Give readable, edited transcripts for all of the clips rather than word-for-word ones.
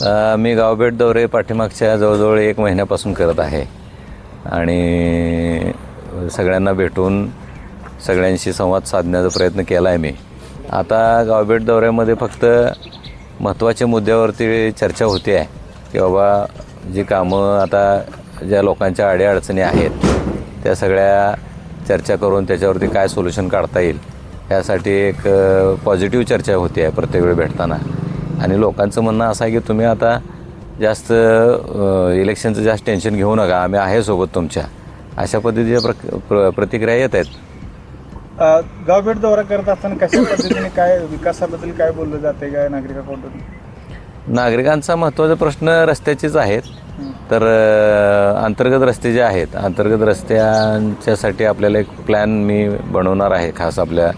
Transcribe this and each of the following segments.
मी गावभेट दौरे पाठीमागच्या जवळजवळ 1 महिन्यापासून करत आहे आणि सगळ्यांना भेटून सगळ्यांशी संवाद साधण्याचा प्रयत्न केला आहे मी. आता गावभेट दौऱ्यामध्ये फक्त महत्त्वाच्या मुद्द्यावरती चर्चा होते आहे की बाबा जी कामं आता ज्या लोकांच्या अडीअडचणी आहेत त्या सगळ्या चर्चा करून त्याच्यावरती काय सोल्युशन काढता येईल यासाठी एक पॉझिटिव्ह चर्चा होते आहे प्रत्येक वेळी भेटताना. आणि लोकांचं म्हणणं असं आहे की तुम्ही आता जास्त इलेक्शनचं जास्त टेन्शन घेऊ नका, आम्ही आहे सोबत तुमच्या, अशा पद्धतीच्या प्रतिक्रिया येत आहेत. गावभेट दौरा करत असताना कशा पद्धतीने काय विकासाबद्दल काय बोललं जाते काय नागरिकांकडून? नागरिकांचा महत्त्वाचा प्रश्न रस्त्याचेच आहेत. तर अंतर्गत रस्ते जे आहेत, अंतर्गत रस्त्यांच्यासाठी आपल्याला एक प्लॅन मी बनवणार आहे खास आपल्या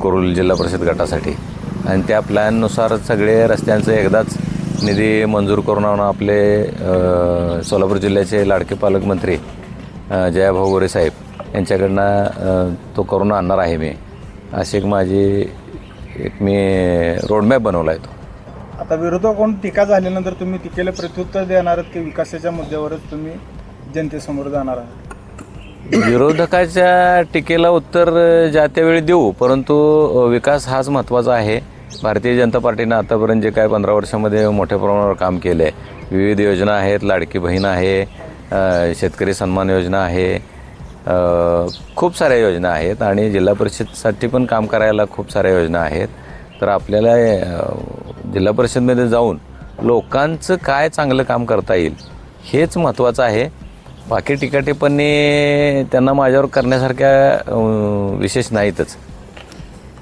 कुरुल जिल्हा परिषद गटासाठी. आणि त्या प्लॅननुसार सगळे रस्त्यांचं एकदाच निधी मंजूर करून आपले सोलापूर जिल्ह्याचे लाडके पालकमंत्री जयाभाऊ गोरे साहेब यांच्याकडनं तो करून आणणार आहे मी. अशी एक मी रोडमॅप बनवला आहे तो. आता विरोधकाकडून टीका झाल्यानंतर तुम्ही टीकेला प्रत्युत्तर देणार की विकासाच्या मुद्द्यावरच तुम्ही जनतेसमोर जाणार आहात? विरोधकाच्या टीकेला उत्तर ज्या त्यावेळी देऊ, परंतु विकास हाच महत्त्वाचा आहे. भारतीय जनता पार्टीनं आतापर्यंत जे काय 15 वर्षामध्ये मोठ्या प्रमाणावर काम केलं आहे, विविध योजना आहेत, लाडकी बहीण आहे, शेतकरी सन्मान योजना आहे, खूप साऱ्या योजना आहेत आणि जिल्हा परिषदसाठी पण काम करायला खूप साऱ्या योजना आहेत. तर आपल्याला जिल्हा परिषदमध्ये जाऊन लोकांचं काय चांगलं काम करता येईल हेच महत्त्वाचं आहे. बाकी टीकाटिप्पणी त्यांना माझ्यावर करण्यासारख्या विशेष नाहीतच.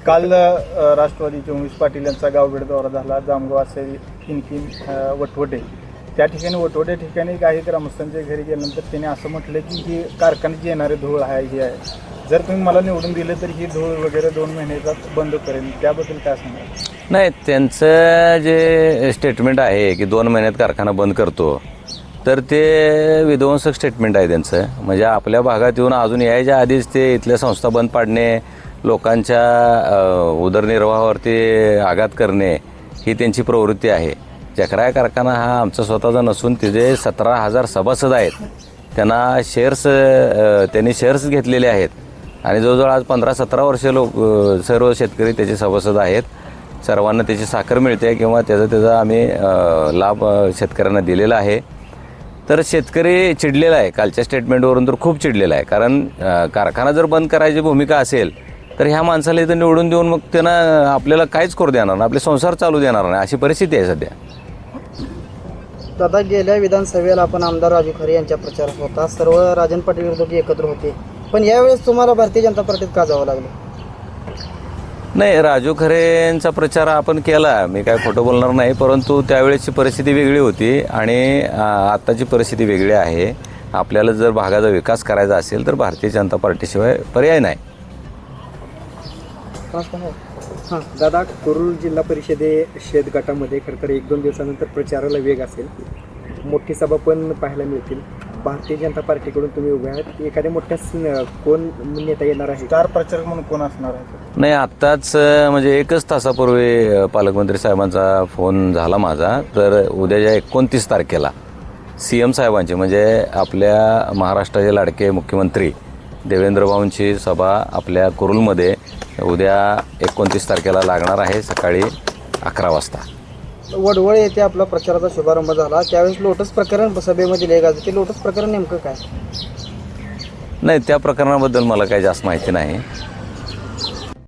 काल राष्ट्रवादीचे उमेश पाटील यांचा गावभेट दौरा झाला. जामगाव असेल, किनकिन, वटवटे, त्या ठिकाणी वटवटे ठिकाणी काही ग्रामस्थांच्या घरी गेल्यानंतर त्यांनी असं म्हटलं की ही कारखान्याची येणारे धूळ आहे, हे आहे, जर तुम्ही मला निवडून दिलं तर ही धूळ वगैरे 2 महिन्याचा बंद करेल, त्याबद्दल काय सांगाल? नाही, त्यांचं जे स्टेटमेंट आहे की 2 महिन्यात कारखाना बंद करतो, तर ते विध्वंसक स्टेटमेंट आहे त्यांचं. म्हणजे आपल्या भागात येऊन अजून यायच्या आधीच ते इथल्या संस्था बंद पाडणे, लोकांच्या उदरनिर्वाहावरती आघात करणे ही त्यांची प्रवृत्ती आहे. जकराय कारखाना हा आमचा स्वतःचा नसून तिथे 17,000 सभासद आहेत. त्यांनी शेअर्स घेतलेले आहेत आणि जवळजवळ आज 15-17 वर्षे सर्व शेतकरी त्याचे सभासद आहेत. सर्वांना त्याची साखर मिळते किंवा त्याचा आम्ही लाभ शेतकऱ्यांना दिलेला आहे. तर शेतकरी चिडलेला आहे, कालच्या स्टेटमेंटवरून तर खूप चिडलेला आहे. कारण कारखाना जर बंद करायची भूमिका असेल तर ह्या माणसाला इथं निवडून देऊन मग त्यांना आपल्याला काहीच करू देणार नाही, आपले संसार चालू देणार नाही, अशी परिस्थिती आहे सध्या. दादा, गेल्या विधानसभेला आपण आमदार राजू खरे यांच्या प्रचारात होता, सर्व राजन पाटील विरोधक एकत्र होते, पण यावेळेस तुम्हाला भारतीय जनता पार्टीत का जावं लागलं? नाही, राजू खरेंचा प्रचार आपण केला, मी काय खोटं बोलणार नाही, परंतु त्यावेळेची परिस्थिती वेगळी होती आणि आत्ताची परिस्थिती वेगळी आहे. आपल्याला जर भागाचा विकास करायचा असेल तर भारतीय जनता पार्टीशिवाय पर्याय नाही. हां दादा, कुरुल जिल्हा परिषद गटामध्ये खरं तर 1-2 दिवसानंतर प्रचाराला वेग असेल, मोठी सभा पण पाहायला मिळतील. भारतीय जनता पार्टीकडून तुम्ही उभे आहात, एखाद्या मोठ्या कोण नेता येणार आहे? स्टार प्रचारक म्हणून कोण असणार आहे? नाही, आत्ताच म्हणजे 1 तासापूर्वी पालकमंत्री साहेबांचा फोन झाला माझा. तर उद्याच्या 29 तारखेला CM साहेबांची म्हणजे आपल्या महाराष्ट्राचे लाडके मुख्यमंत्री देवेंद्र भाऊंची सभा आपल्या कुरुलमध्ये उद्या 29 तारखेला लागणार आहे सकाळी 11 वाजता. वडवळ येथे आपला प्रचाराचा शुभारंभ झाला, त्यावेळेस लोटस प्रकरण सभेमध्ये ले गाजलं, ते लोटस प्रकरण नेमकं काय? नाही, त्या प्रकरणाबद्दल मला काही जास्त माहिती नाही.